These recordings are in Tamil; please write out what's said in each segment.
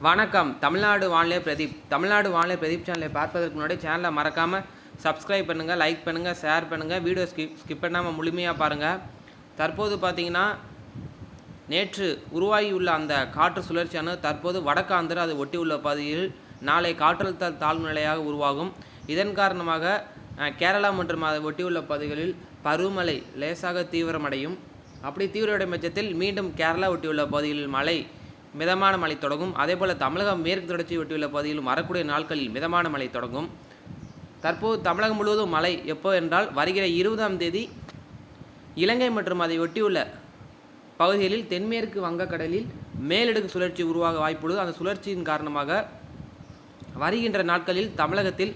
வணக்கம். தமிழ்நாடு வானிலை பிரதீப். தமிழ்நாடு வானிலை பிரதீப் சேனலை பார்ப்பதற்கு முன்னாடி சேனலை மறக்காமல் சப்ஸ்கிரைப் பண்ணுங்கள், லைக் பண்ணுங்கள், ஷேர் பண்ணுங்கள். வீடியோ ஸ்கிப் பண்ணாமல் முழுமையாக பாருங்கள். தற்போது பார்த்தீங்கன்னா நேற்று உருவாகியுள்ள அந்த காற்று சுழற்சியானது தற்போது வடக்காந்திர அதை ஒட்டியுள்ள பகுதியில் நாளை காற்றழுத்த தாழ்வு நிலையாக உருவாகும். இதன் காரணமாக கேரளா மற்றும் அதை ஒட்டியுள்ள பகுதிகளில் பருவமழை லேசாக தீவிரமடையும். அப்படி தீவிரமடையும் பட்சத்தில் மீண்டும் கேரளா ஒட்டியுள்ள பகுதிகளில் மழை மிதமான மழை தொடங்கும். அதேபோல் தமிழகம் மேற்கு தொடர்ச்சி ஒட்டியுள்ள பகுதியில் வரக்கூடிய நாட்களில் மிதமான மழை தொடங்கும். தற்போது தமிழகம் முழுவதும் மழை எப்போ என்றால் வருகிற 20ஆம் தேதி இலங்கை மற்றும் அதை ஒட்டியுள்ள பகுதிகளில் தென்மேற்கு வங்கக்கடலில் மேலடுக்கு சுழற்சி உருவாக வாய்ப்புள்ளது. அந்த சுழற்சியின் காரணமாக வருகின்ற நாட்களில் தமிழகத்தில்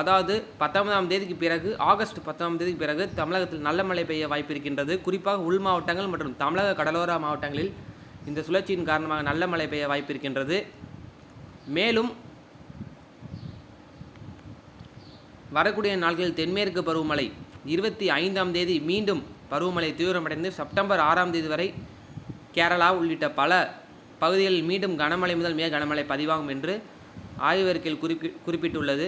அதாவது 19ஆம் தேதிக்கு பிறகு ஆகஸ்ட் 19ஆம் தேதிக்கு பிறகு தமிழகத்தில் நல்ல மழை பெய்ய வாய்ப்பு இருக்கின்றது. குறிப்பாக உள் மாவட்டங்கள் மற்றும் தமிழக கடலோர மாவட்டங்களில் இந்த சுழற்சியின் காரணமாக நல்ல மழை பெய்ய வாய்ப்பு இருக்கின்றது. மேலும் வரக்கூடிய நாட்களில் தென்மேற்கு பருவமழை 25ஆம் தேதி மீண்டும் பருவமழை தீவிரமடைந்து செப்டம்பர் 6ஆம் தேதி வரை கேரளா உள்ளிட்ட பல பகுதிகளில் மீண்டும் கனமழை முதல் மிக கனமழை பதிவாகும் என்று ஆய்வறிக்கையில் குறிப்பிட்டுள்ளது.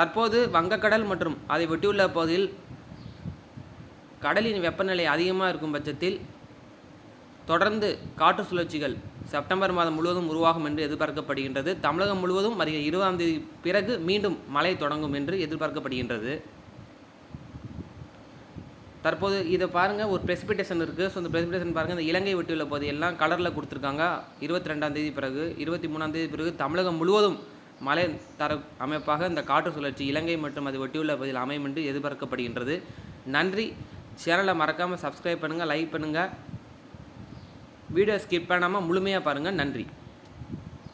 தற்போது வங்கக்கடல் மற்றும் அதை ஒட்டியுள்ள பகுதியில் கடலின் வெப்பநிலை அதிகமாக இருக்கும் பட்சத்தில் தொடர்ந்து காற்று சுழற்சிகள் செப்டம்பர் மாதம் முழுவதும் உருவாகும் என்று எதிர்பார்க்கப்படுகின்றது. தமிழகம் முழுவதும் வருகிற 20ஆம் தேதி பிறகு மீண்டும் மழை தொடங்கும் என்று எதிர்பார்க்கப்படுகின்றது. தற்போது இதை பாருங்கள், ஒரு பிரசிபிடேஷன் இருக்குது. ஸோ அந்த பிரசிபிடேஷன் பாருங்கள், இந்த இலங்கை ஒட்டியுள்ள பகுதியெல்லாம் கலரில் கொடுத்துருக்காங்க. 22ஆம் தேதி பிறகு 23ஆம் தேதி பிறகு தமிழகம் முழுவதும் மழை தர அமைப்பாக இந்த காற்று சுழற்சி இலங்கை மற்றும் அது ஒட்டியுள்ள பகுதியில் அமையும் என்று எதிர்பார்க்கப்படுகின்றது. நன்றி. சேனலை மறக்காமல் சப்ஸ்கிரைப் பண்ணுங்கள், லைக் பண்ணுங்கள். வீடியோ ஸ்கிப் பண்ணாமல் முழுமையாக பாருங்கள். நன்றி.